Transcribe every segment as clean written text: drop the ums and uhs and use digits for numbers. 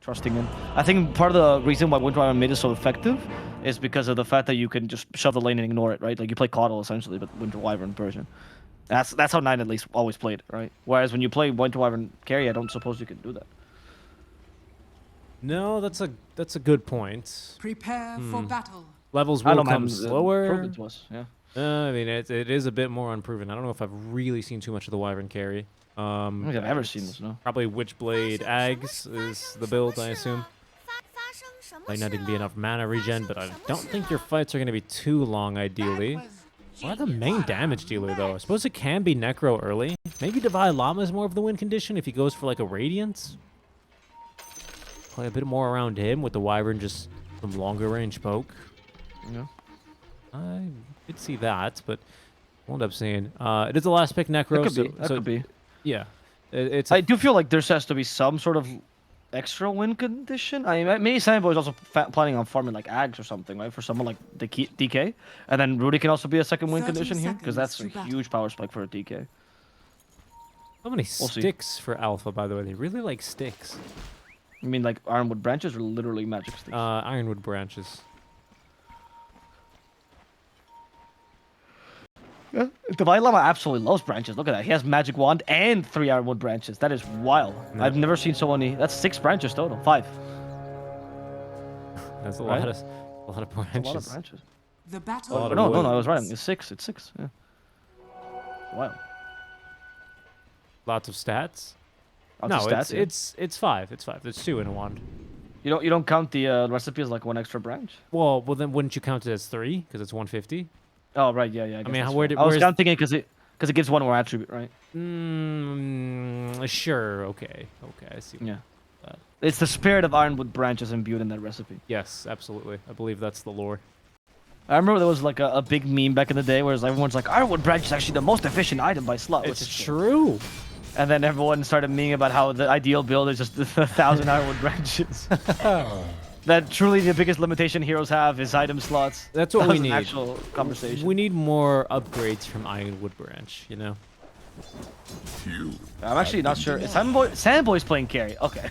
trusting him. I think part of the reason why Winter Wyvern mid is so effective is because of the fact that you can just shove the lane and ignore it, right? Like you play Coddle essentially, but Winter Wyvern version. That's how Nine at least always played, right? Whereas when you play Winter Wyvern carry, I don't suppose you can do that. No, that's a good point. Prepare for battle. Levels will come slower. Yeah. I mean, it is a bit more unproven. I don't know if I've really seen too much of the Wyvern carry. I don't think I've ever seen this, no. Probably Witchblade Ags is the build, I assume. Might not even be enough mana regen, but I don't think your fights are going to be too long, ideally. What are the main damage dealer, though? I suppose it can be Necro early. Maybe Divine Llama is more of the win condition if he goes for like a Radiance. Play a bit more around him with the Wyvern, just some longer range poke. Yeah. I could see that, but we'll end up seeing. It is the last pick, Necro. That could be. Yeah. I do feel like there has to be some sort of extra win condition. I mean, maybe Sandboy is also planning on farming like Ags or something, right? For someone like the DK. And then Rudy can also be a second win condition here, because that's a huge power spike for a DK. So many sticks for Alpha, by the way. They really like sticks. I mean, like Ironwood branches or literally magic sticks? Ironwood branches. Yeah. Divine Llama absolutely loves branches. Look at that. He has magic wand and 3 Ironwood branches. That is wild. Yeah. I've never seen so many. That's 6 branches total. 5. That's a lot of branches. A lot of branches. The battle. Oh, No, I was right. It's 6. It's 6. Yeah. Wow. Lots of stats. Lots of stats, it's 5. It's 5. There's 2 in a wand. You don't count the recipe as like 1 extra branch? Well, then wouldn't you count it as 3 because it's 150? Oh right, yeah. I mean, I was counting it because it gives 1 more attribute, right? Sure. Okay. I see. Yeah. It's the spirit of Ironwood branches imbued in that recipe. Yes, absolutely. I believe that's the lore. I remember there was like a big meme back in the day where everyone's like, Ironwood branch is actually the most efficient item by slot. It's true. And then everyone started memeing about how the ideal build is just 1,000 Ironwood branches. That truly the biggest limitation heroes have is item slots. That's what we need. Actual conversation. We need more upgrades from Ironwood Branch, you know? I'm actually not sure. Sandboy's playing carry. Okay.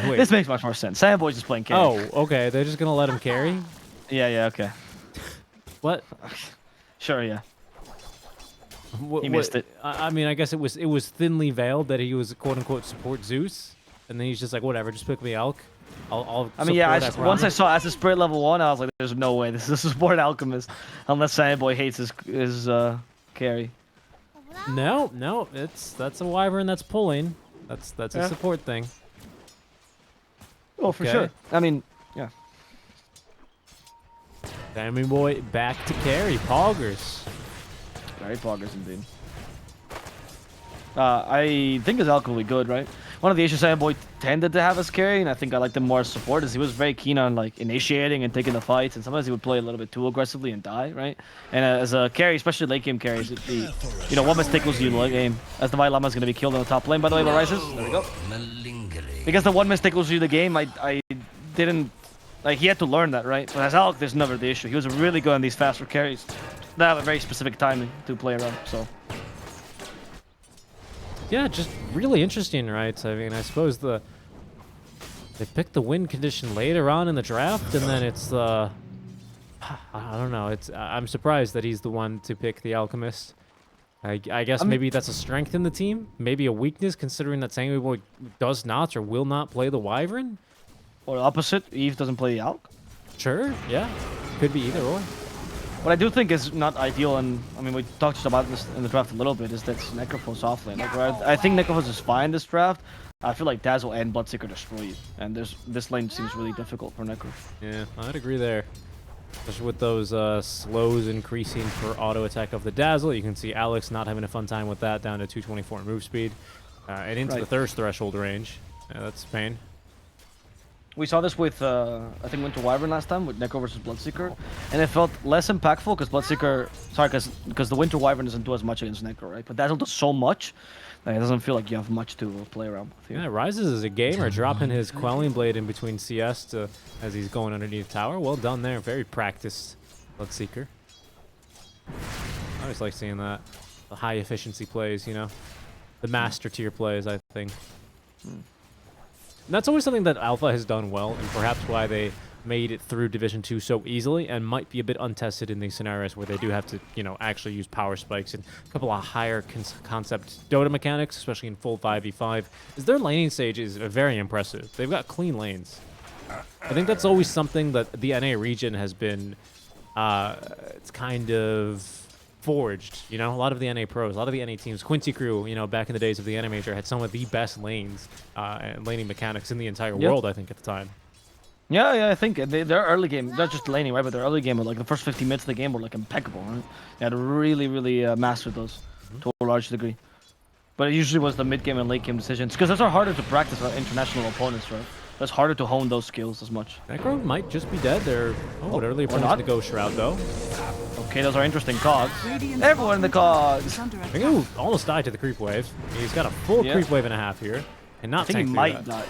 This makes much more sense. Sandboy's just playing carry. Oh, okay. They're just going to let him carry? Yeah, okay. What? Sure, yeah. He missed it. I mean, I guess it was thinly veiled that he was quote-unquote support Zeus. And then he's just like, whatever, just pick me Elk. I mean, yeah, once I saw as a spirit level 1, I was like, there's no way this is a support alchemist. Unless Sandboy hates his carry. No, that's a Wyvern that's pulling. That's a support thing. Oh, for sure. I mean, yeah. Sammy Boy back to carry. Poggers. Very poggers indeed. I think his alchemy good, right? One of the issues Boy tended to have as carry, and I think I liked him more as support, is he was very keen on like initiating and taking the fights, and sometimes he would play a little bit too aggressively and die, right? And as a carry, especially late game carries, one mistake was you late game. As the Divine Llama is going to be killed in the top lane, by the way, by Rises. There we go. Because the one mistake was you the game, I didn't like, he had to learn that, right? But as Alc, there's never the issue. He was really good on these faster carries that have a very specific timing to play around. So. Yeah, just really interesting, right? I mean, I suppose they picked the win condition later on in the draft, and then it's I don't know. I'm surprised that he's the one to pick the Alchemist. I guess maybe that's a strength in the team, maybe a weakness considering that Sanguine Boy does not or will not play the Wyvern. Or opposite, Eve doesn't play the Alc. Sure, yeah, could be either or. What I do think is not ideal, and I mean we talked about this in the draft a little bit, is that Necrophos offlane. Like, I think Necrophos is fine this draft. I feel like Dazzle and Bloodseeker destroy you, and this lane seems really difficult for Necro. Yeah, I'd agree there. Especially with those slows increasing for auto attack of the Dazzle. You can see Alex not having a fun time with that, down to 224 move speed. And into the thirst threshold range. Yeah, that's pain. We saw this with, I think, Winter Wyvern last time with Necro versus Bloodseeker, and it felt less impactful because Bloodseeker, because the Winter Wyvern doesn't do as much against Necro, right? But Dazzle does so much that it doesn't feel like you have much to play around with. Yeah, Rises is a gamer, dropping his Quelling Blade in between CS as he's going underneath tower. Well done there, very practiced Bloodseeker. I always like seeing that. The high efficiency plays, you know? The master tier plays, I think. that's always something that Alpha has done well, and perhaps why they made it through Division 2 so easily, and might be a bit untested in these scenarios where they do have to, you know, actually use power spikes and a couple of higher concept Dota mechanics, especially in full 5v5, is their laning stage is very impressive. They've got clean lanes. I think that's always something that the NA region has been, it's kind of forged, you know. A lot of the NA pros, a lot of the NA teams, Quincy Crew, you know, back in the days of the NA Major, had some of the best lanes and laning mechanics in the entire world, I think, at the time. Yeah, I think their early game, not just laning, right, but their early game, like the first 50 minutes of the game were like impeccable, right? They had really mastered those to a large degree. But it usually was the mid game and late game decisions, because those are harder to practice on international opponents, right? It's harder to hone those skills as much. Necro might just be dead. They're early approach to Ghost Shroud though. Okay, those are interesting cogs. Everyone in the cogs. Ooh, almost died to the creep wave. He's got a full creep wave and a half here, and not I think he might die.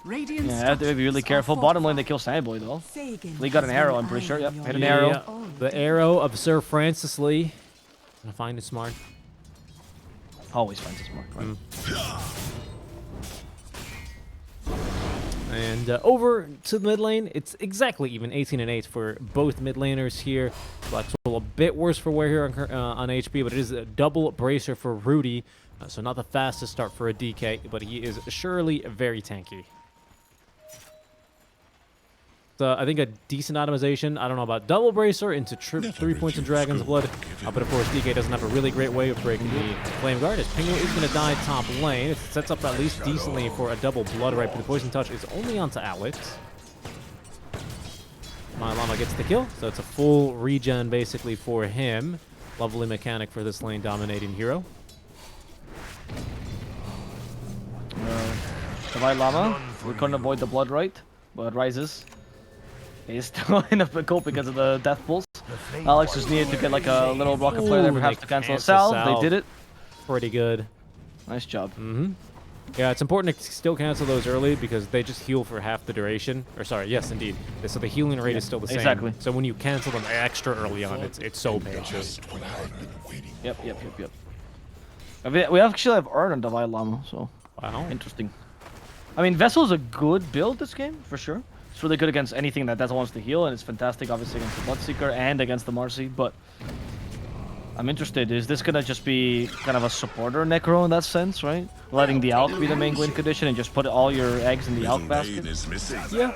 Radiant Yeah, have to be really careful. Bottom lane, they kill Sandboy though. Lee got an arrow, I'm pretty sure. Yep, hit an arrow. The arrow of Sir Francis Lee. Gonna find it smart. Always finds it smart, right? And over to the mid lane, it's exactly even 18-8 for both mid laners here. Black's a bit worse for wear here on HP, but it is a double bracer for Rudy. So not the fastest start for a DK, but he is surely very tanky. So I think a decent optimization. I don't know about double bracer into 3 points of Dragon's Blood. But of course, DK doesn't have a really great way of breaking the Flame Guard. As Pingu is going to die top lane. It sets up at least decently for a double Blood Right, but the Poison Touch is only onto Alex. My Llama gets the kill, so it's a full regen basically for him. Lovely mechanic for this lane dominating hero. Divine Llama, we couldn't avoid the Blood Right, but rises. He's still in a pickle because of the Death Pulse. Alex just needed to get like a little rocket flare there perhaps to cancel a salve. They did it. Pretty good. Nice job. Yeah, it's important to still cancel those early because they just heal for half the duration. Or sorry, yes, indeed. So the healing rate is still the same. Exactly. So when you cancel them extra early on, it's so painful. Yep. We actually have Urn on Divine Llama, so Wow. interesting. I mean, Vessel is a good build this game, for sure. It's really good against anything that doesn't want to heal, and it's fantastic, obviously, against the Bloodseeker and against the Marcy, but I'm interested. Is this going to just be kind of a supporter Necro in that sense, right? Letting the Alk be the main win condition and just put all your eggs in the Alk basket? Yeah,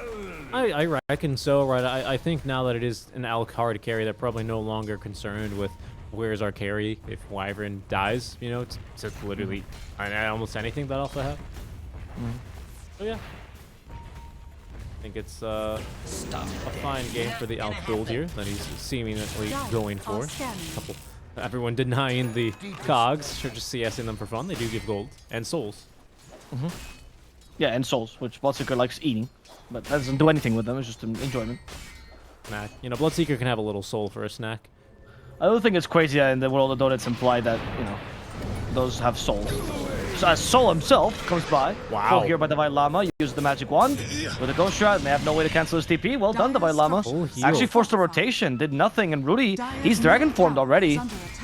I reckon so, right? I think now that it is an Alk hard carry, they're probably no longer concerned with where's our carry if Wyvern dies, you know, to literally almost anything that Alpha have. So yeah. I think it's a fine game for the Alk build here that he's seemingly going for. Everyone denying the cogs, sure, just CSing them for fun. They do give gold and souls. Yeah, and souls, which Bloodseeker likes eating, but that doesn't do anything with them. It's just an enjoyment. Snack. You know, Bloodseeker can have a little soul for a snack. I don't think it's crazy that in the world of Dota it's implied that, you know, those have souls. So as Soul himself comes by, full here by Divine Llama, use the magic wand with a Ghost Shroud, and they have no way to cancel his TP. Well done, Divine Llama. Actually forced a rotation, did nothing, and Rudy, he's Dragon formed already,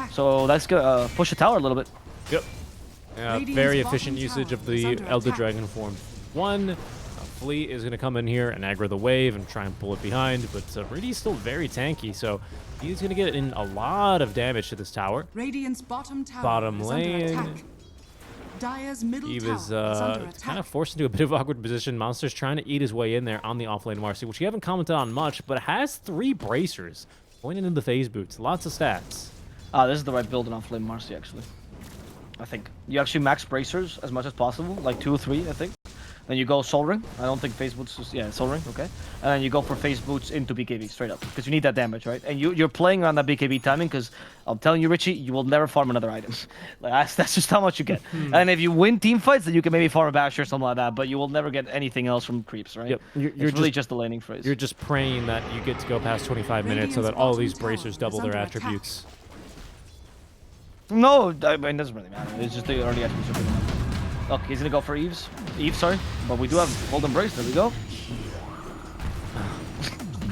so that's gonna push the tower a little bit. Yep. Very efficient usage of the Elder Dragon form. Flea is going to come in here and aggro the wave and try and pull it behind, but Rudy's still very tanky, so he's going to get in a lot of damage to this tower. Radiant's bottom tower Bottom is lane. under attack. Dire's middle He tower was is under attack. kind of forced into a bit of awkward position. Monster's trying to eat his way in there on the offlane Marcy, which we haven't commented on much, but has 3 bracers going into the phase boots. Lots of stats. This is the right build in offlane Marcy, actually. I think. You actually max bracers as much as possible, like 2 or 3, I think. Then you go Soul Ring. I don't think Phase Boots is... Yeah, Soul Ring, okay. And then you go for Phase Boots into BKB, straight up. Because you need that damage, right? And you're playing around that BKB timing, because I'm telling you, Richie, you will never farm another item. Like, that's just how much you get. And if you win team fights, then you can maybe farm a Basher or something like that, but you will never get anything else from creeps, right? Yep. It's really just the laning phrase. You're just praying that you get to go past 25 minutes so that all these bracers double their attributes. No, I mean, it doesn't really matter. It's just the early attributes are good enough. Look, he's gonna go for Eve, sorry. But we do have Golden Brace, there we go.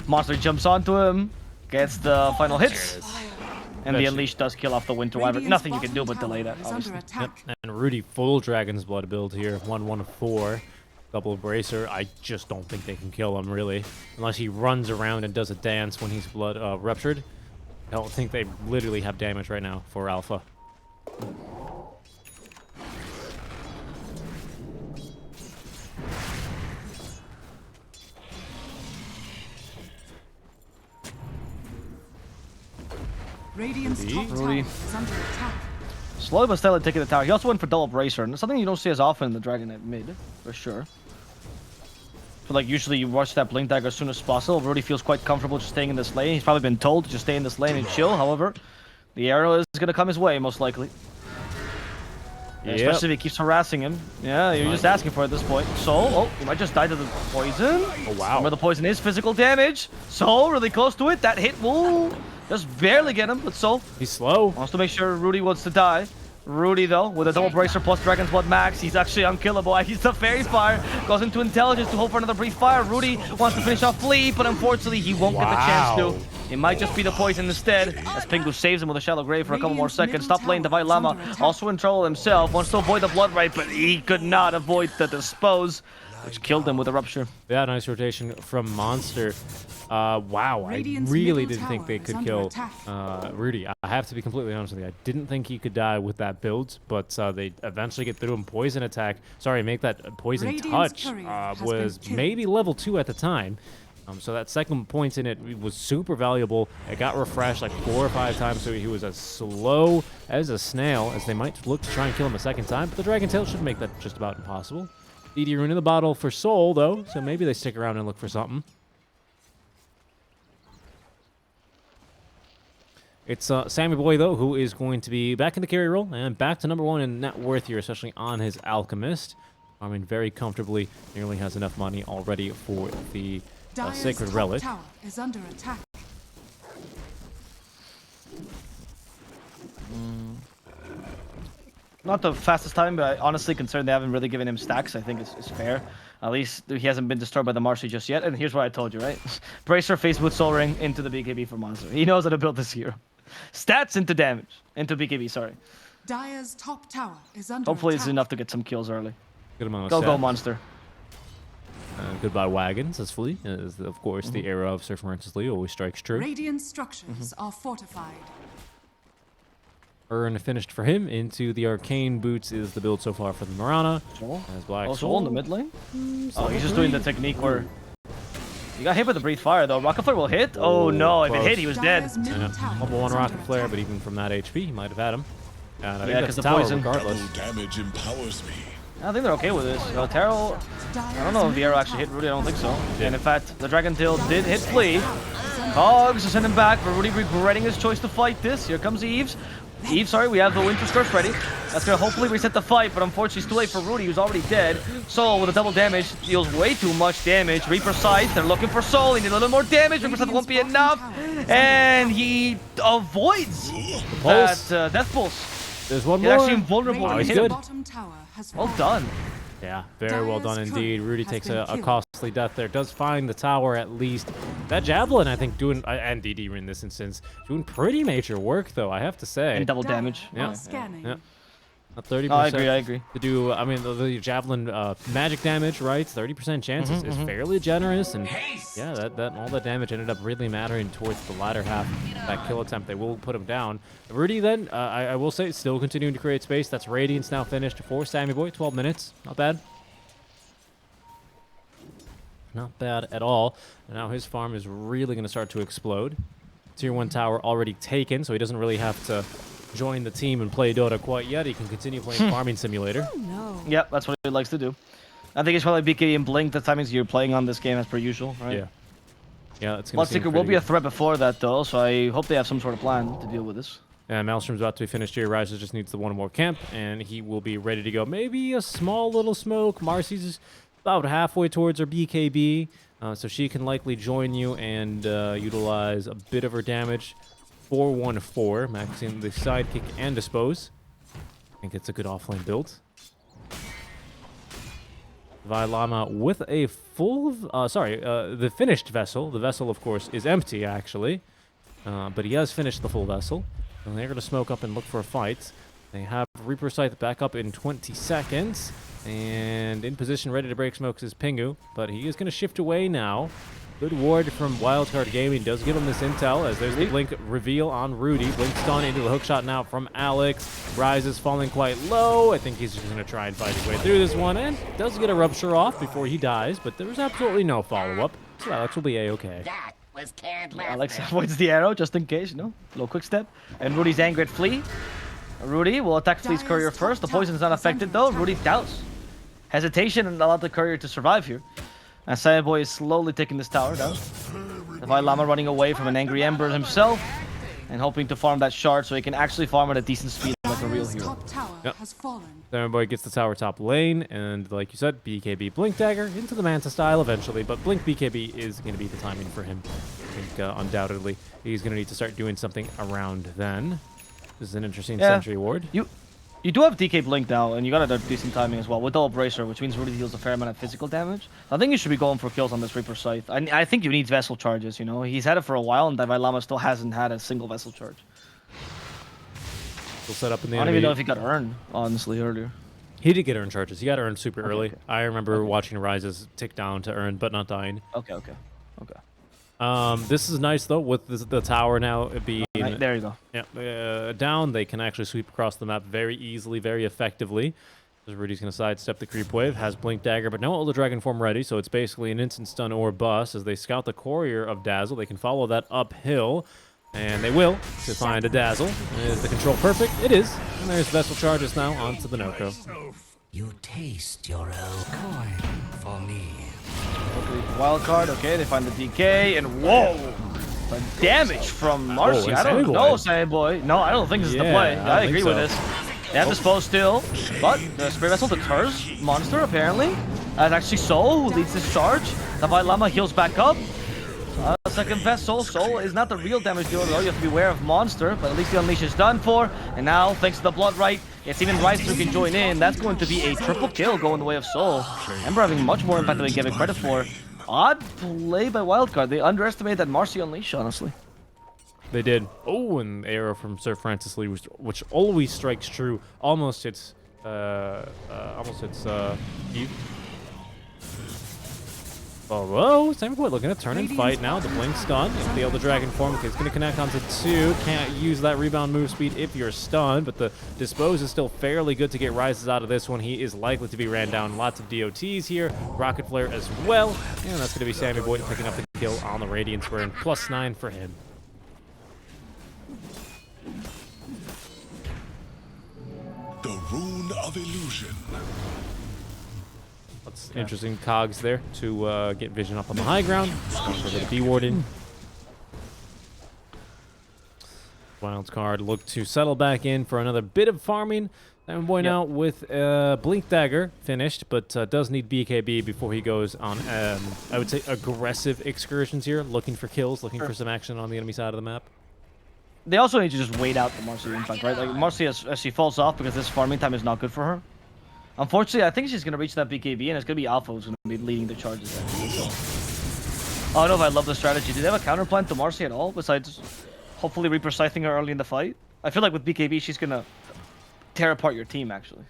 Monster jumps onto him, gets the final hits. And the Unleash does kill off the Winter Wyvern. Nothing you can do but delay that, obviously. Yep. And Rudy full Dragon's Blood build here, 1-1-4. Double bracer. I just don't think they can kill him, really. Unless he runs around and does a dance when he's blood ruptured. I don't think they literally have damage right now for Alpha. Radiant's top tower Rudy. is under attack. Slowly but steadily taking the tower. He also went for double bracer, and it's something you don't see as often in the Dragon at mid, for sure. But like usually you rush that blink dagger as soon as possible. Rudy feels quite comfortable just staying in this lane. He's probably been told to just stay in this lane and chill. However, the arrow is gonna come his way most likely. Yeah, especially if he keeps harassing him. Yeah, you're just asking for it at this point. So, he might just die to the poison. Oh wow. Remember, the poison is physical damage. So, really close to it. That hit will just barely get him, but so He's slow. wants to make sure Rudy wants to die. Rudy, though, with a double bracer plus Dragon's Blood max, he's actually unkillable. He's the Fairy Fire, goes into Intelligence to hope for another brief fire. Rudy wants to finish off Flea, but unfortunately, he won't get the chance to. It might just be the poison instead, as Pingu saves him with a Shallow Grave for a couple more seconds. Top lane, Divine Llama, also in trouble himself, wants to avoid the Blood Right, but he could not avoid the Dispose, which killed him with a Rupture. Yeah, nice rotation from Monster. Wow, I really didn't think they could kill Rudy. I have to be completely honest with you. I didn't think he could die with that build, but they eventually get through him. Poison attack. Sorry, make that poison touch was maybe level 2 at the time. So that second points in it was super valuable. It got refreshed like 4 or 5 times, so he was as slow as a snail, as they might look to try and kill him a second time. But the Dragon Tail should make that just about impossible. DD Rune in the bottle for Soul, though, so maybe they stick around and look for something. It's Sammy Boy, though, who is going to be back in the carry role and back to #1 in net worth here, especially on his Alchemist. Farming very comfortably, nearly has enough money already for the Sacred Relic. Tower is under attack. Not the fastest time, but I honestly concerned they haven't really given him stacks. I think it's fair. At least he hasn't been disturbed by the Marcy just yet. And here's what I told you, right? Bracer face with Soul Ring into the BKB for Monster. He knows how to build this hero. Stats into damage. Into BKB, sorry. Dire's top tower is under Hopefully it's attack. enough to get some kills early. Good amount Go, of go, stats. Monster. Goodbye, Wagons, as Flea. As, of course, the era of Sir Francis Lee always strikes true. Radiant structures are fortified. Urn finished for him. Into the Arcane Boots is the build so far for the Mirana. Soul? As Black Oh, Soul Soul in the mid lane? Oh, he's just doing the technique where... You got hit with the Breathe Fire, though. Rocket Flare will hit? Oh, no. If it hit, he was dead. Dire's middle tower Level is 1 under Rocket Flare, attack. but even from that HP, he might have had him. And I Yeah, think 'cause that's the tower poison. regardless. Damage empowers me. I think they're okay with this. Taro... I don't know if the arrow actually hit Rudy. I don't think so. And in fact, the Dragon Tail did hit Flea. Cogs to send him back, but Rudy regretting his choice to fight this. Here comes Eves. Eve, sorry, we have the Winter Scourge ready. That's gonna hopefully reset the fight, but unfortunately it's too late for Rudy, who's already dead. Soul with a double damage deals way too much damage. Reaper Scythe, they're looking for Soul. He needs a little more damage. Reaper Scythe won't be enough, and he avoids that Death Pulse. There's one He's more. actually invulnerable. Oh, to he's hit good. him. Bottom tower has Well fallen. done. Yeah, very well done Dire's indeed. courier Rudy has takes been a killed. costly death there. Does find the tower at least. That Javelin, I think, doing, and DD in this instance, doing pretty major work, though, I have to say. And double damage. Dire Yeah. are scanning. Yeah. 30%. No, I agree. To do, I mean, the Javelin magic damage, right? 30% chance is fairly generous, and yeah, that all that damage ended up really mattering towards the latter half of that kill attempt. They will put him down. Rudy, then, I will say, still continuing to create space. That's Radiance now finished for Sammy Boy. 12 minutes. Not bad. Not bad at all. And now his farm is really going to start to explode. Tier 1 tower already taken, so he doesn't really have to join the team and play Dota quite yet. He can continue playing Farming Simulator. No. Yep, that's what he likes to do. I think it's probably BKB and Blink the timings you're playing on this game as per usual, right? Yeah. Yeah, that's going to seem Bloodseeker will pretty be a good. threat before that, though, so I hope they have some sort of plan to deal with this. Yeah, Maelstrom's about to be finished here. Rises just needs the one more camp, and he will be ready to go. Maybe a small little smoke. Marcy's about halfway towards her BKB, so she can likely join you and utilize a bit of her damage. 4-1-4, maxing the sidekick and dispose. I think it's a good offlane build. Vailama with a full, the finished vessel. The vessel, of course, is empty, actually. But he has finished the full vessel. And they're going to smoke up and look for a fight. They have Reaper Scythe back up in 20 seconds. And in position, ready to break smokes is Pingu, but he is going to shift away now. Good ward from Wildcard Gaming does give him this intel as there's the blink reveal on Rudy. Blink stun into the hook shot now from Alex. Rise is falling quite low. I think he's just going to try and fight his way through this one and does get a rupture off before he dies, but there was absolutely no follow-up, so Alex will be a-okay. That was canned laughter. Alex avoids the arrow just in case, no? Little quick step. And Rudy's angry at Flea. Rudy will attack Flea's courier first. The poison's not affected though. Rudy doubts. Hesitation and allowed the courier to survive here. And Saiyan Boy is slowly taking this tower down. The White Llama running away from an angry Ember himself and hoping to farm that shard so he can actually farm at a decent speed like a real Dire's hero. top tower has fallen. Saiyan Boy gets the tower top lane, and like you said, BKB Blink Dagger into the Manta style eventually, but Blink BKB is going to be the timing for him. I think undoubtedly he's going to need to start doing something around then. This is an interesting sentry ward. You do have DK Blink now, and you got a decent timing as well with Double Bracer, which means Rudy deals a fair amount of physical damage. I think you should be going for kills on this Reaper Scythe. I think you need Vessel charges, you know? He's had it for a while, and Divine Llama still hasn't had a single Vessel charge. We'll set up in the I don't even know if he got earned, honestly, earlier. He did get earned charges. He got earned super early. I remember watching Rises tick down to earn, but not dying. Okay. This is nice though, with the tower now being Right, there you go. down. They can actually sweep across the map very easily, very effectively. As Rudy's going to sidestep the creep wave, has Blink Dagger, but no Elder Dragon form ready, so it's basically an instant stun or bust. As they scout the courier of Dazzle, they can follow that uphill, and they will to find a Dazzle. Is the control perfect? It is. And there's Vessel charges now onto the Noko. You taste your old coin for me. Wildcard, okay, they find the DK, and whoa! The damage from Marcy. I don't know, Saiyan Boy. No, I don't think this is the play. I agree with this. They have this foe still, but the Spirit Vessel deters Monster, apparently. And actually Soul, who leads this charge. The White Llama heals back up. Second Vessel. Soul is not the real damage dealer, though. You have to be aware of Monster, but at least the Unleash is done for. And now, thanks to the Blood Right, it's even Rice who can join in. That's going to be a triple kill going the way of Soul. Ember having much more impact than we give it credit for. Odd play by Wildcard. They underestimated that Marcy Unleash, honestly. They did. Oh, and arrow from Sir Francis Lee, which always strikes true. Almost hits Eve. Oh, whoa, Saiyan Boy looking to turn and fight now. The Blink stun. If the Elder Dragon form is going to connect onto 2. Can't use that rebound move speed if you're stunned, but the Dispose is still fairly good to get Rises out of this one. He is likely to be ran down. Lots of DOTs here. Rocket Flare as well. And that's going to be Saiyan Boy picking up the kill on the Radiant Burn. +9 for him. The Rune of Illusion. That's interesting cogs there to get vision up on the high ground. For the D-Warden. Wildcard look to settle back in for another bit of farming. Saiyan Boy now with Blink Dagger finished, but does need BKB before he goes on, I would say, aggressive excursions here, looking for kills, looking for some action on the enemy side of the map. They also need to just wait out the Marcy impact, right? Like, Marcy, as she falls off because this farming time is not good for her. Unfortunately, I think she's going to reach that BKB, and it's going to be Alpha who's going to be leading the charges there. So, I don't know if I love the strategy. Do they have a counterplan to Marcy at all, besides hopefully Reaper Scything her early in the fight? I feel like with BKB, she's going to tear apart your team, actually.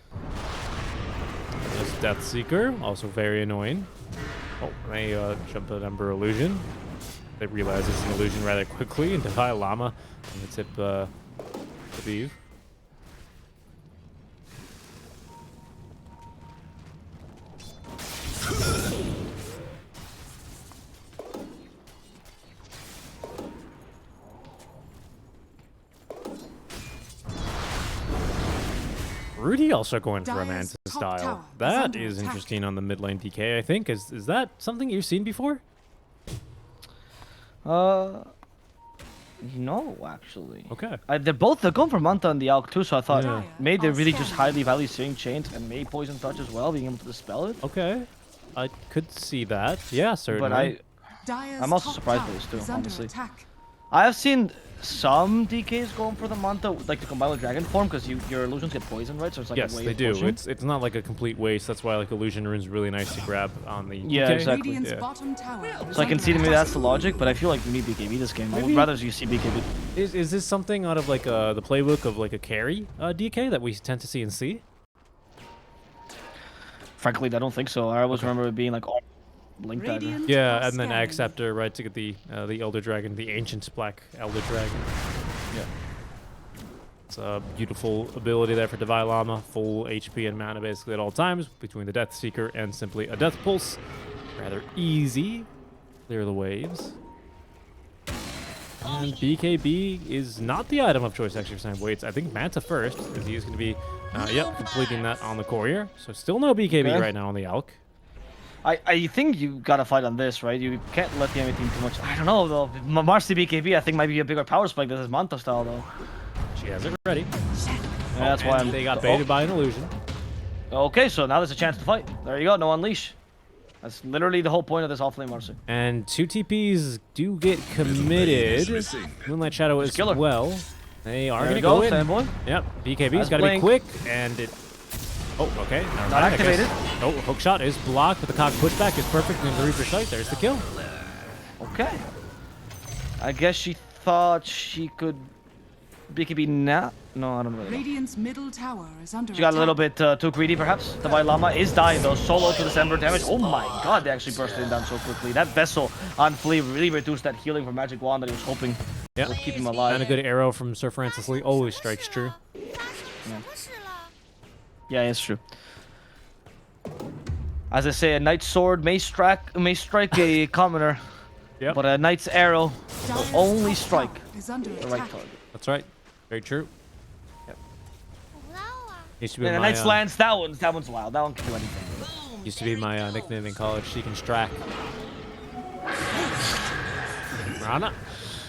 There's Death Seeker, also very annoying. Oh, they jump at Ember Illusion. They realize it's an illusion rather quickly, and Defy Llama and the tip Eve. Rudy also going for a Manta style. That is interesting on the mid lane DK, I think. Is that something you've seen before? No, actually. Okay. They're going for Manta and the Alk too, so I thought maybe they're really just highly value seeing chains and maybe Poison Touch as well, being able to dispel it. Okay. I could see that. Yeah, certainly. But I'm also surprised by this too, honestly. I have seen some DKs going for the Manta, like to combine with Dragon Form, because your illusions get poisoned, right? So it's like yes, a way they of do. pushing. It's not like a complete waste. That's why like illusion rune's really nice to grab on the yeah, DK. exactly. Yeah. So I can see to me that's the logic, but I feel like we need BKB this game. I would rather you see BKB. Is this something out of like the playbook of like a carry DK that we tend to see in C? Frankly, I don't think so. I always remember it being like all Blink Dagger. Radiant Yeah, are and then scanning. Acceptor, right, to get the Elder Dragon, the ancient black Elder Dragon. Yeah. It's a beautiful ability there for Divine Llama. Full HP and mana basically at all times between the Death Seeker and simply a Death Pulse. Rather easy. Clear the waves. And BKB is not the item of choice actually for Sandboy. It's I think Manta first, because he is going to be, completing that on the Courier. So still no BKB Okay. right now on the Elk. I think you gotta fight on this, right? You can't let the enemy team too much. I don't know though. Marcy BKB I think might be a bigger power spike. This is Manta style though. She has it ready. Yeah, that's why And they got baited by an illusion. Okay, so now there's a chance to fight. There you go, no unleash. That's literally the whole point of this offlane Marcy. And 2 TPs do get committed. Moonlight Shadow as Killer. well. They are There going to we go go, in. Sandboy. Yep, BKB's That's got to be Blink. quick, and it... Oh, okay. Never mind, I guess. activated. Oh, hook shot is blocked, but the cog pushback is perfect, and the Reaper Sight, there's the kill. Okay. I guess she thought she could BKB now. No, I don't really know. Radiant's middle tower is under She got a little attack. bit too greedy, perhaps. Divine Llama is dying, though. Solo to December damage. Oh my god, they actually bursted him down so quickly. That Vessel on Flea really reduced that healing from Magic Wand that he was hoping Yep. would keep him And a alive. good arrow from Sir Francis Lee always strikes true. Yeah, it's true. As I say, a Knight's Sword may strike a commoner, Yep, but a Knight's Arrow will Dire's only top strike tower is under the right attack. target. that's right. Very true. Used to be And a my, Knight's Lance, that one's wild. That one can do anything. used to be my nickname in college, She Can Strack. Rana,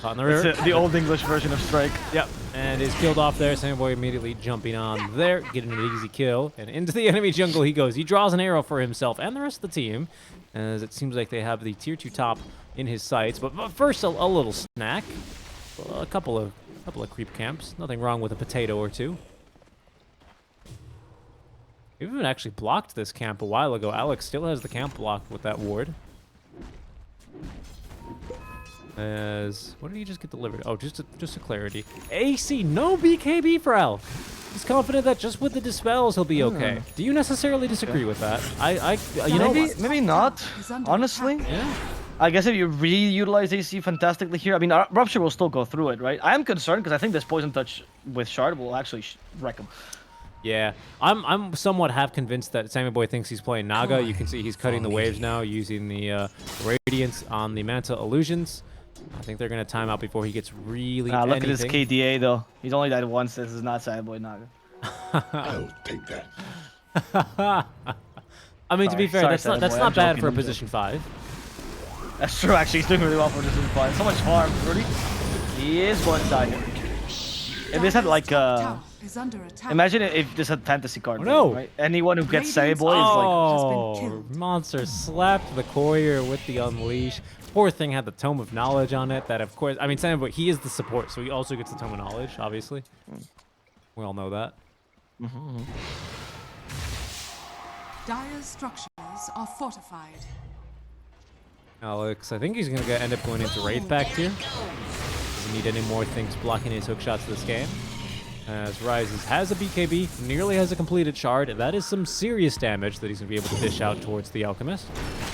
caught in the rear. It's the old English version of Strike. Yep, and is killed off there. Sandboy immediately jumping on there, getting an easy kill. And into the enemy jungle he goes. He draws an arrow for himself and the rest of the team, as it seems like they have the tier 2 top in his sights. But first, a little snack. A couple of creep camps. Nothing wrong with a potato or two. We even actually blocked this camp a while ago. Alex still has the camp blocked with that ward. As what did he just get delivered? Oh, just a clarity. AC, no BKB for Al. He's confident that just with the dispels he'll be okay. Do you necessarily disagree with that? You know, Maybe not. Is under Honestly, attack. yeah. I guess if you reutilize AC fantastically here, I mean, Rupture will still go through it, right? I am concerned because I think this Poison Touch with Shard will actually wreck him. Yeah, I'm somewhat half convinced that Sammy Boy thinks he's playing Naga. You can see he's cutting the waves now using the Radiance on the Manta Illusions. I think they're going to time out before he gets really Look at his anything. KDA though. He's only died once. This is not Sad Boy Naga. I'll take that. I mean, to be fair, Sorry, that's Sammy not Boy, I'm bad joking, for a I'm position 5. That's true, actually. He's doing really well for this fight. So much farm, Rudy. He is going to die here. If this had like Tower is under attack. imagine if this had fantasy card. Oh, no. Right? Anyone who gets Sad Radiant's Boy is like. Oh, has been killed. monster slapped the Courier with the Unleash. Poor thing had the Tome of Knowledge on it. That, of course, I mean, Sammy Boy, he is the support, so he also gets the Tome of Knowledge, obviously. We all know that. Dire's structures are fortified. Alex, I think he's going to end up going into Wraith Pact here. Doesn't need any more things blocking his hook shots this game. As Rises has a BKB, nearly has a completed shard. That is some serious damage that he's going to be able to dish out towards the Alchemist.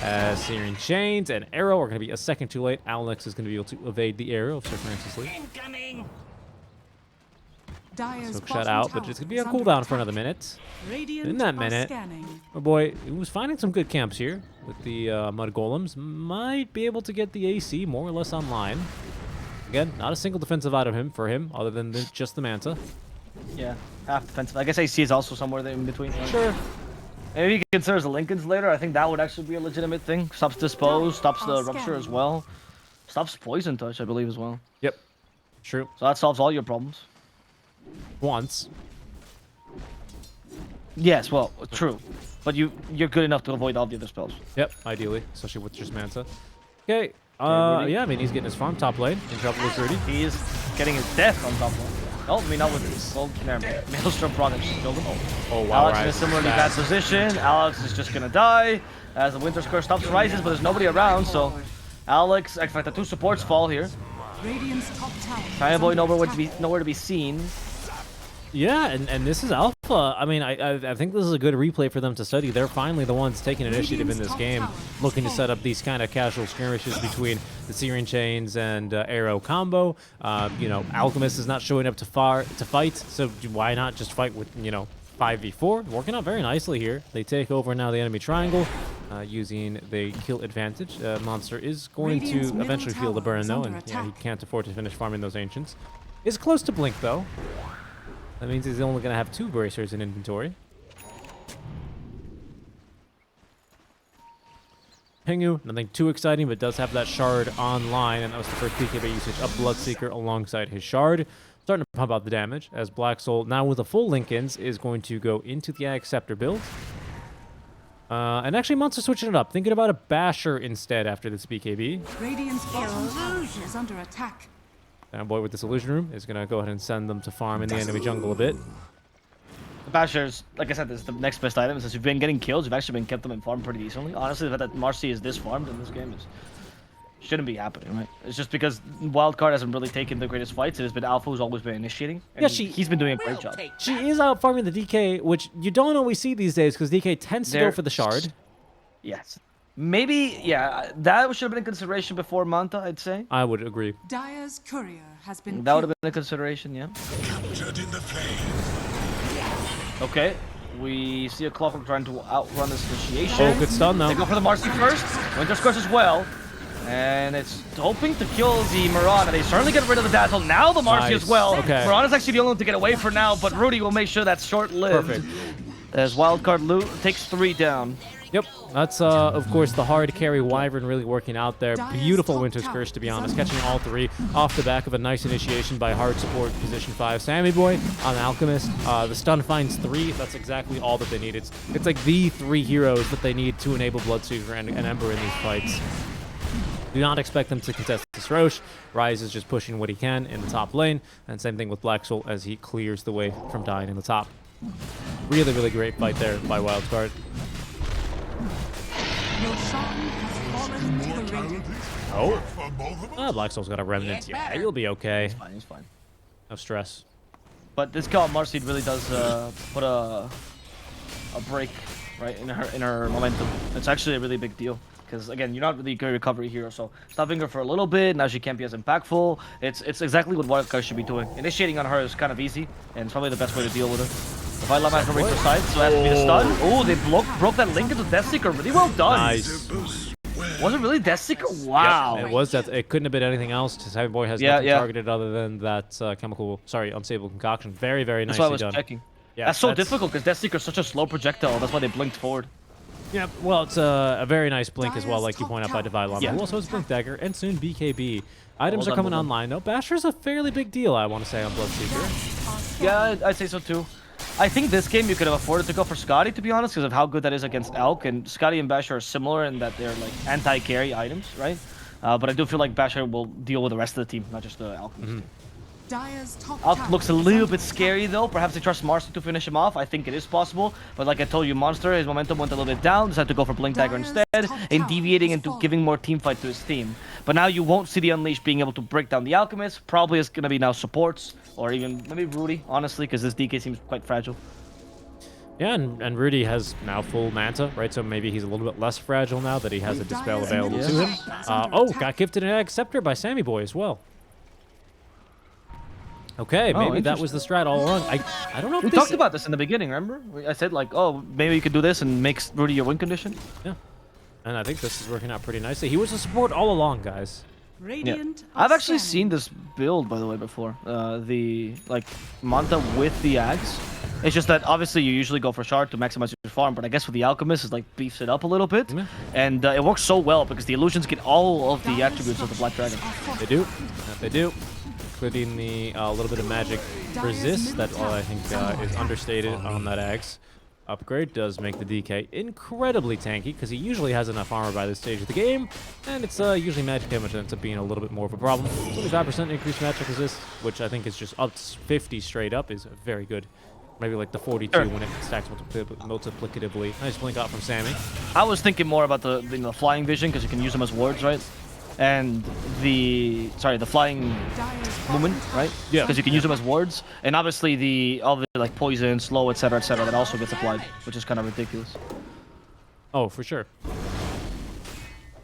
As Searing Chains and Arrow are going to be a second too late. Alex is going to be able to evade the arrow of Sir Francis Lee. Dire's Hook shot bottom out, but tower it's going to be is a under cooldown for attack. another minute. Radiant In that are minute, scanning. oh boy, he was finding some good camps here with the Mud Golems. Might be able to get the AC more or less online. Again, not a single defensive item for him, other than just the Manta. Yeah, half defensive. I guess AC is also somewhere there in between. Sure. Maybe he considers the Lincolns later. I think that would actually be a legitimate thing. Stops Dispose, stops the Rupture as well. Stops Poison Touch, I believe, as well. Yep. True. So that solves all your problems. Once. Yes, well, true. But you're good enough to avoid all the other spells. Yep, ideally, especially with just Manta. Okay. Rudy. Yeah, I mean, he's getting his farm top lane. In trouble with Rudy. He is getting his death on top one. Oh, I mean, not with this. Oh, never mind. Maelstrom product killed him. Oh, wow. Alex in a similarly bad position. Alex is just gonna die as the Winter's Curse stops Rises, but there's nobody around, so Alex, in fact, the 2 supports fall here. Radiant's top tower. Tiny is Boy under nowhere attack. to be seen. Yeah, and this is alpha. I mean, I think this is a good replay for them to study. They're finally the ones taking initiative in this game, looking to set up these kind of casual skirmishes between the Syrian Chains and Arrow combo. You know, Alchemist is not showing up to fight, so why not just fight with, you know, 5v4? Working out very nicely here. They take over now the enemy triangle using the kill advantage. Monster is going Radiant's to eventually middle feel the tower burn, is though, under and yeah, he attack. can't afford to finish farming those Ancients. Is close to Blink, though. That means he's only going to have 2 bracers in inventory. Pingu, nothing too exciting, but does have that shard online, and that was the first PKB usage of Bloodseeker alongside his shard. Starting to pump out the damage, as Black Soul, now with a full Linkens, is going to go into the Acceptor build. And actually, Monster switching it up, thinking about a Basher instead after this BKB. Radiant's bottom tower is under attack. And boy with this illusion room is going to go ahead and send them to farm in the enemy jungle a bit. The Basher's, like I said, is the next best item. Since you've been getting kills, you've actually been kept them in farm pretty decently. Honestly, the fact that Marcy is this farmed in this game shouldn't be happening, right? It's just because Wildcard hasn't really taken the greatest fights. It has been Alpha who's always been initiating. And Yeah, he's been doing a great job. She is out farming the DK, which you don't always see these days because DK tends to go for the shard. Yes. Maybe, yeah, that should have been a consideration before Manta, I'd say. I would agree. Dire's courier has been That would have killed. been a consideration, yeah. Captured in the flame. Okay. We see a Clockwork trying to outrun this initiation. Oh, good stun, though. They go for the Marcy first. Winter Scourge as well. And it's hoping to kill the Mirana. They certainly get rid of the Dazzle. Now the Marcy Nice. as well. Okay. Mirana's actually the only one to get away for now, but Rudy will make sure that's short-lived. Perfect. As Wildcard loot takes 3 down. Yep, that's of course the hard carry Wyvern really working out there. Beautiful Winter Scourge, to be honest, catching all 3 off the back of a nice initiation by hard support position 5 Sammy Boy on Alchemist. The stun finds 3. That's exactly all that they need. It's like the 3 heroes that they need to enable Bloodseeker and Ember in these fights. Do not expect them to contest this Roche. Ryze is just pushing what he can in the top lane, and same thing with Black Soul as he clears the way from dying in the top. Really, really great fight there by Wildcard. Roshan has fallen to the Radiant. Oh, For both of us? Black Soul's got a remnant. Yeah, you'll be okay. Fine, he's fine. No stress. But this kill on Marcy really does put a break, right, in her momentum. It's actually a really big deal. Because, again, you're not really a good recovery hero, so stopping her for a little bit, now she can't be as impactful. It's exactly what Wildcard should be doing. Initiating on her is kind of easy, and it's probably the best way to deal with her. The Fight Lama has no range for sight, so it has to be the stun. Oh, they broke that link into Deathseeker. Really well done. Nice. Was it really Deathseeker? Wow. Yep, it was that. It couldn't have been anything else. Sammy Boy has nothing targeted other than that unstable concoction. Very, very That's why I nicely was done. checking. Yeah, that's so difficult because Deathseeker is such a slow projectile. That's why they blinked forward. Yeah, well, it's a very nice blink as well, like you point out by Divide Llama. Yeah. Who also has Blink Dagger and soon BKB. Items Well are coming done. online though. Basher's a fairly big deal, I want to say, on Bloodseeker. Yeah, I'd say so too. I think this game you could have afforded to go for Scotty, to be honest, because of how good that is against Elk. And Scotty and Basher are similar in that they're like anti-carry items, right? But I do feel like Basher will deal with the rest of the team, not just the Alchemist team. Dire's top Elk tower looks a is little under bit attack. scary though. Perhaps they trust Marcy to finish him off. I think it is possible. But like I told you, Monster, his momentum went a little bit down. Decided to go for Blink Dagger Dire's instead, top and tower deviating is into falling. giving more team fight to his team. But now you won't see the Unleash being able to break down the Alchemist. Probably is going to be now supports, or even maybe Rudy, honestly, because this DK seems quite fragile. Yeah, and Rudy has now full Manta, right? So maybe he's a little bit less fragile now that he has a Dispel available to him. Oh, got gifted an Acceptor by Sammy Boy as well. Okay, maybe that was the strat all along. I don't know if We this... talked about this in the beginning, remember? I said like, oh, maybe you could do this and make Rudy your win condition. Yeah, and I think this is working out pretty nicely. He was a support all along, guys. Yeah. Radiant I've actually outstanding. seen this build, by the way, before. The like Manta with the Axe. It's just that obviously you usually go for Shard to maximize your farm, but I guess with the Alchemist it like beefs it up a little bit, Yeah. and it works so well because the illusions get all of the attributes of the Black Dragon. They do. They do. Including the little bit of magic resist that I think is understated on that axe. Upgrade does make the DK incredibly tanky because he usually has enough armor by this stage of the game, and it's usually magic damage that ends up being a little bit more of a problem. 25% increased magic resist, which I think is just up to 50 straight up, is very good. Maybe like the 42 when it stacks multiplicatively. Nice blink out from Sammy. I was thinking more about the flying vision because you can use them as wards, right? and the flying movement, right? Yeah. Because you can use them as wards, and obviously the like poison, slow, etc., that also gets applied, which is kind of ridiculous. Oh, for sure.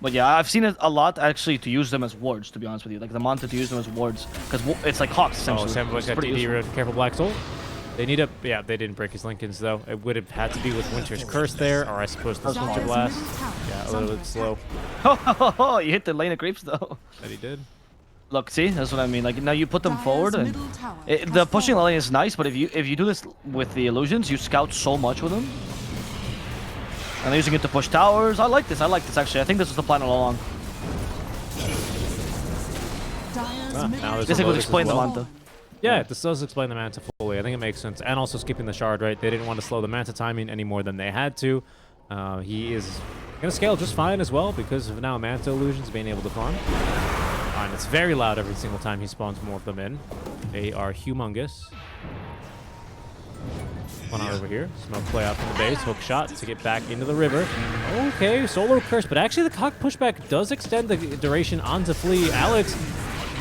But yeah, I've seen it a lot actually to use them as wards. To be honest with you, like the Manta to use them as wards, because it's like hawks Oh, essentially. Samboy's It's got pretty DD useful. Road. Careful, Black Soul. They need a... Yeah, they didn't break his Lincolns, though. It would have had to be with Winter's Curse there, or I suppose this Winter Dire's Blast. middle tower Yeah, is a little under bit slow. Oh, you hit the lane of creeps though. That he did. Look, see, that's what I mean. Like now you put them Dire's forward, and middle tower the has pushing fallen. lane is nice. But if you do this with the illusions, you scout so much with them. And they're using it to push towers. I like this. Actually. I think this was the plan all along. Dire's now middle there's This a would Lotus as explain the well. Manta. Yeah, this does explain the Manta fully. I think it makes sense. And also skipping the Shard, right? They didn't want to slow the Manta timing any more than they had to. He is going to scale just fine as well because of now Manta illusions being able to farm. And it's very loud every single time he spawns more of them in. They are humongous. One out over here. Smoke play out from the base. Hook shot to get back into the river. Okay, solo curse. But actually the cock pushback does extend the duration onto Flea. Alex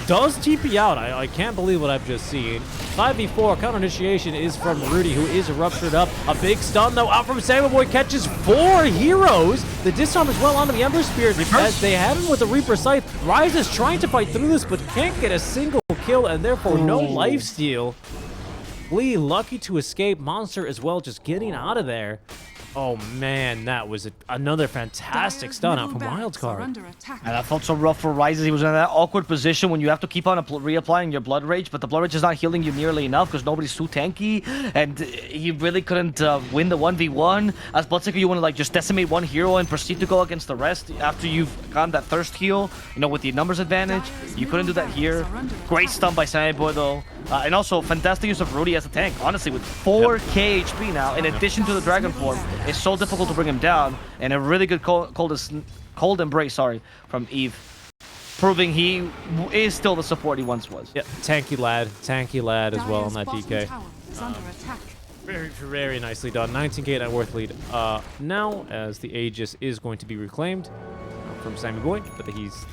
does TP out. I can't believe what I've just seen. 5v4 counter initiation is from Rudy, who is ruptured up. A big stun though out from Boy, catches 4 heroes. The disarm as well onto the Ember Spear as they had him with the Reaper Scythe. Rise is trying to fight through this, but can't get a single kill, and therefore no lifesteal. Lee lucky to escape. Monster as well, just getting out of there. Oh man, that was another fantastic Dire's stun out middle from barracks are Wildcard. under attack. And that felt so rough for Rises. He was in that awkward position when you have to keep on reapplying your Blood Rage, but the Blood Rage is not healing you nearly enough because nobody's too tanky, and he really couldn't win the 1v1. As Bloodseeker, you want to like just decimate one hero and proceed to go against the rest after you've gotten that thirst heal, you know, with the numbers advantage. You couldn't do that here. Great stun by Boy though. And also fantastic use of Rudy as a tank. Honestly, with 4k HP now, in addition to the Dragon form, it's so difficult to bring him down. And a really good cold embrace, from Eve, proving he is still the support he once was. Yeah, tanky lad as well on that Dire's DK. bottom tower is under attack. Very, very nicely done. 19k net worth lead now, as the Aegis is going to be reclaimed from Sammy Boy, but he's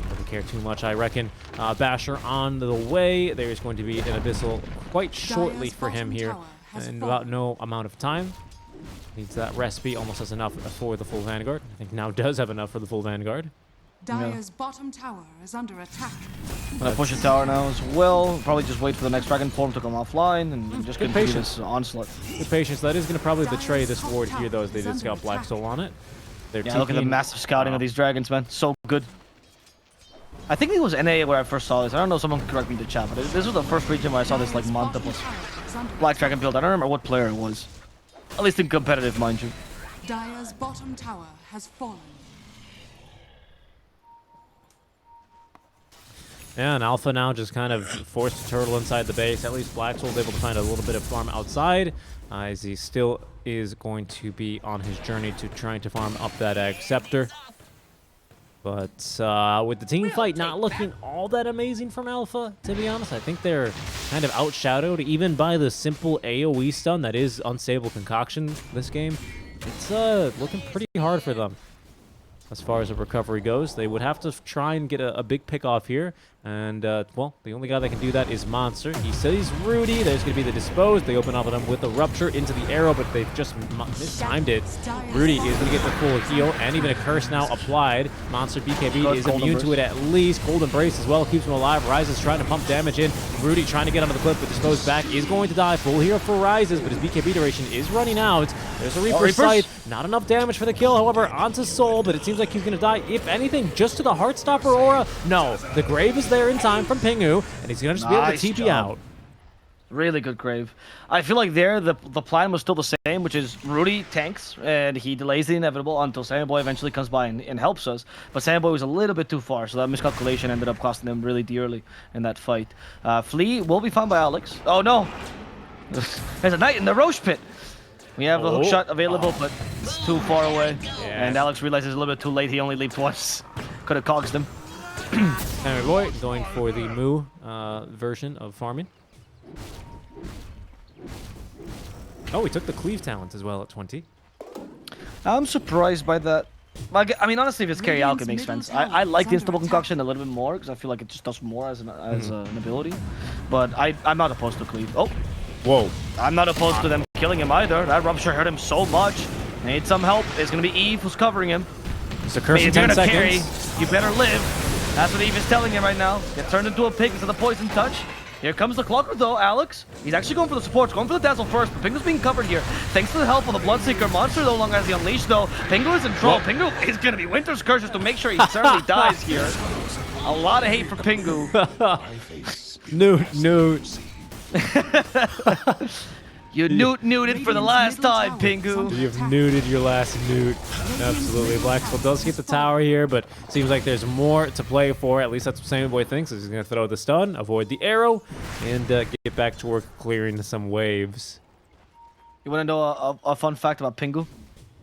doesn't care too much, I reckon. Basher on the way. There's going to be an Abyssal quite shortly for him here, in about no amount of time. Needs that recipe, almost has enough for the full Vanguard. I think now does have enough for the full Vanguard. Dire's bottom tower is under attack. I'm gonna push a tower now as well. Probably just wait for the next Dragon form to come offline and just Good continue patience. this onslaught. Good patience. That is going to probably betray this ward here, though, as they did scout Black Soul on it. They're Yeah, look at the taking- massive scouting of these dragons, man. So good. I think it was NA where I first saw this. I don't know, someone can correct me in the chat, but this was the first region where I saw this like Manta plus Black Dragon build. I don't remember what player it was. At least in competitive, mind you. Dire's bottom tower has fallen. Yeah, and Alpha now just kind of forced to turtle inside the base. At least Black Soul's able to find a little bit of farm outside, as he still is going to be on his journey to trying to farm up that Ag Scepter. But with the team fight not looking all that amazing from Alpha, to be honest, I think they're kind of outshadowed even by the simple AoE stun that is Unstable Concoction this game. It's looking pretty hard for them as far as the recovery goes. They would have to try and get a big pick off here. And, well, the only guy that can do that is Monster. He says Rudy. There's going to be the Disposed. They open up on him with the Rupture into the arrow, but they've just mistimed it. Rudy is going to get the full heal, and even a Curse now applied. Monster BKB is immune to it at least. Cold Embrace as well keeps him alive. Rises trying to pump damage in. Rudy trying to get onto the cliff, but Disposed back is going to die. Full heal for Rises, but his BKB duration is running out. There's a Reaper Sight. Not enough damage for the kill, however, onto Soul, but it seems like he's going to die. If anything, just to the Heartstopper aura. No, the Grave is there in time from Pingu, and he's going to just be able to Nice TP job. out. Really good Grave. I feel like there the plan was still the same, which is Rudy tanks and he delays the inevitable until Boy eventually comes by and helps us. But Boy was a little bit too far, so that miscalculation ended up costing him really dearly in that fight. Flea will be found by Alex. Oh no! There's a knight in the Roche pit. We have the hook shot available, but it's too far away. And Alex realizes a little bit too late. He only leaped once. Could have cogsed him. Sammy Boy going for the Moo version of farming. Oh, he took the Cleave talent as well at 20. I'm surprised by that. Like, I mean, honestly, if it's carry Alk, it makes Radiant's sense. middle I tower like is the Instable under Concoction a little bit more because I feel like it just does more as an ability. But I'm not opposed to Cleave. Oh, Whoa. I'm not opposed to them killing him either. That rupture hurt him so much. Need some help. It's gonna be Eve who's covering him. It's a I curse mean, in if you're 10 gonna seconds. carry, you better live. That's what Eve is telling him right now. Get turned into a pig because of the poison touch. Here comes the Clocker though, Alex. He's actually going for the supports, going for the Dazzle first, but Pingu's being covered here. Thanks to the help of the Bloodseeker. Monster no longer has the Unleash though. Pingu is in trouble. Pingu is gonna be Winter's Curse just to make sure he certainly dies here. A lot of hate for Pingu. Newt. You newted for the last time, Pingu. You've newted your last newt. Absolutely. Blacksville does get the tower here, but seems like there's more to play for. At least that's what Sammy Boy thinks. He's going to throw the stun, avoid the arrow, and get back to work clearing some waves. You want to know a fun fact about Pingu?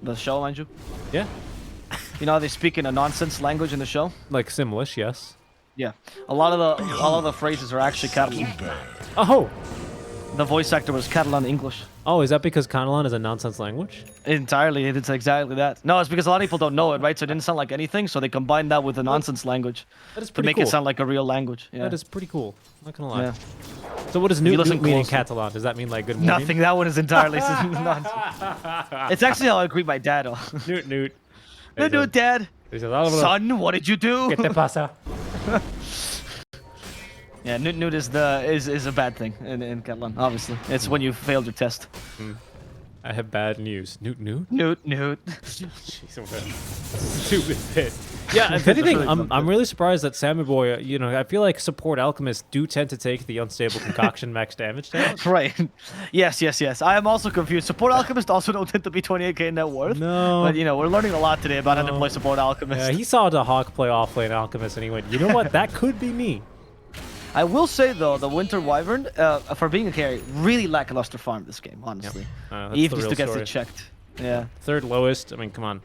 The show, mind you? Yeah. You know how they speak in a nonsense language in the show? Like Simlish, yes. Yeah. A lot of the phrases are actually Catalan. Oh! The voice actor was Catalan English. Oh, is that because Catalan is a nonsense language? Entirely, it's exactly that. No, it's because a lot of people don't know it, right? So it didn't sound like anything, so they combined that with a nonsense language That is to pretty make cool. it sound like a real language. Yeah. That is pretty cool. Not gonna lie. Yeah. So what does you newt listen mean in closely. Catalan? Does that mean like good morning? Nothing. That one is entirely nonsense. It's actually how I greet my dad. Newt. No, no, Dad. Son, Son, what did you do? ¿Qué te pasa? Yeah, newt is a bad thing in Catalan. Obviously, it's when you failed your test. I have bad news. Newt. Newt. Jeez, what a stupid bit. Yeah, if anything, I'm really surprised that Sammy Boy, you know, I feel like support alchemists do tend to take the unstable concoction max damage down. Right. Yes. I am also confused. Support Alchemist also don't tend to be 28k net worth. No. But, you know, we're learning a lot today about how to play Support Alchemist. Yeah, he saw the Hawk play offlane alchemist and he went, you know what, that could be me. I will say, though, the Winter Wyvern, for being a carry, really lackluster farm this game, honestly. That's Eve the just real gets story. it checked. Yeah. Third lowest, I mean, come on.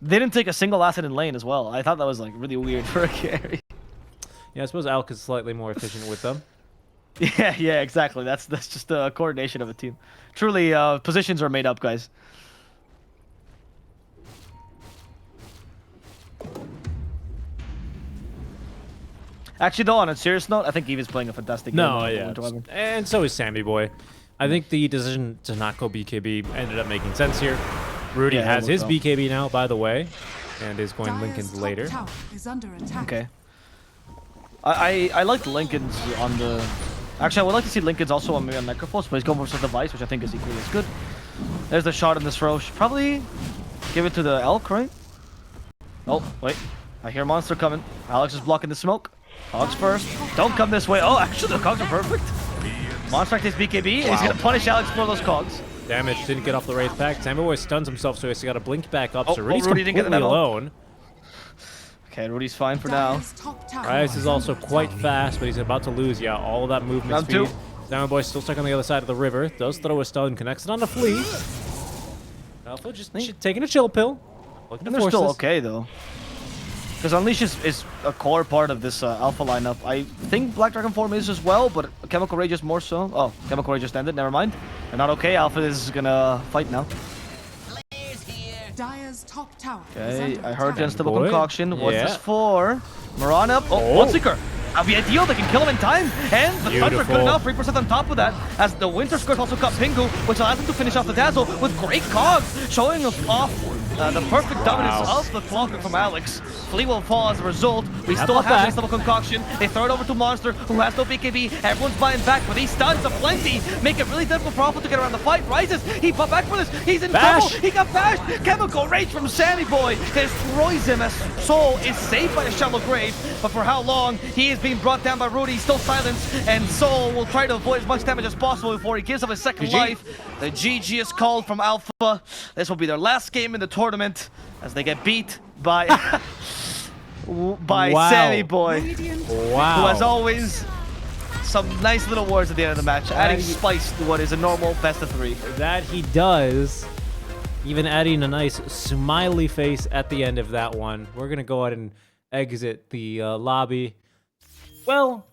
They didn't take a single asset in lane as well. I thought that was, like, really weird for a carry. Yeah, I suppose Alk is slightly more efficient with them. Yeah, exactly. That's just the coordination of a team. Truly, positions are made up, guys. Actually, though, on a serious note, I think Eve is playing a fantastic game. No, with yeah. Winter Wyvern. And so is Sammy Boy. I think the decision to not go BKB ended up making sense here. Rudy Yeah, it has his worked out. BKB now, by the way, and is going Dire's Lincoln's top later. tower is under attack. Okay. I like Lincoln's on the... Actually, I would like to see Lincoln's also on maybe on Necrophos, but he's going for the device, which I think is equally as good. There's the shot in this row. Should probably give it to the Elk, right? Oh, wait. I hear Monster coming. Alex is blocking the smoke. Cogs first. Don't come this way. Oh, actually, the Cogs are perfect. Monster activates BKB, and he's going to punish Alex for those Cogs. Damage didn't get off the Wraith pack. Sammy Boy stuns himself, so he's got to blink back up. So Rudy's Rudy didn't get the completely memo. alone. Okay, Rudy's fine for now. Dire's top tower Ryze is also quite fast, but he's about to lose, yeah, all of that movement Round speed. two. Sammy Boy still stuck on the other side of the river. Does throw a stun, connects it on the Flea. Alpha just taking a chill pill. Looking to And they're force still this. okay, though. Because Unleash is a core part of this Alpha lineup. I think Black Dragon form is as well, but Chemical Rage is more so. Oh, Chemical Rage just ended, never mind. They're not okay. Alpha is gonna fight now. Dire's top tower is Okay, under I heard attack. Unstable Boy. Concoction. What's Yeah. this for? Moran up. Oh, Bloodseeker. That'll be ideal. They can kill him in time. And the Thunder Beautiful. good enough. 3% on top of that. As the Winter Skirt also got Pingu, which allows him to finish off the Dazzle with great cogs, showing off the perfect dominance of the Clocker from Alex. Flea will fall as a result. We still about have that? Unstable Concoction. They throw it over to Monster, who has no BKB. Everyone's buying back, but these stuns aplenty make it really difficult for Alpha to get around the fight. Rises. He fought back for this. He's in Bash. trouble. He got bashed. Chemical Rage from Sammy Boy destroys him as Soul is saved by a shallow grave. But for how long? He is being brought down by Rudy. Still silenced. And Soul will try to avoid as much damage as possible before he gives up his second GG. life. The GG is called from Alpha. This will be their last game in the tournament as they get beat by Wow. Sammy Boy, Radiant Wow. who as always some nice little words at the end of the match, adding spice to what is a normal best of 3. That he does. Even adding a nice smiley face at the end of that one. We're going to go ahead and exit the lobby. Well,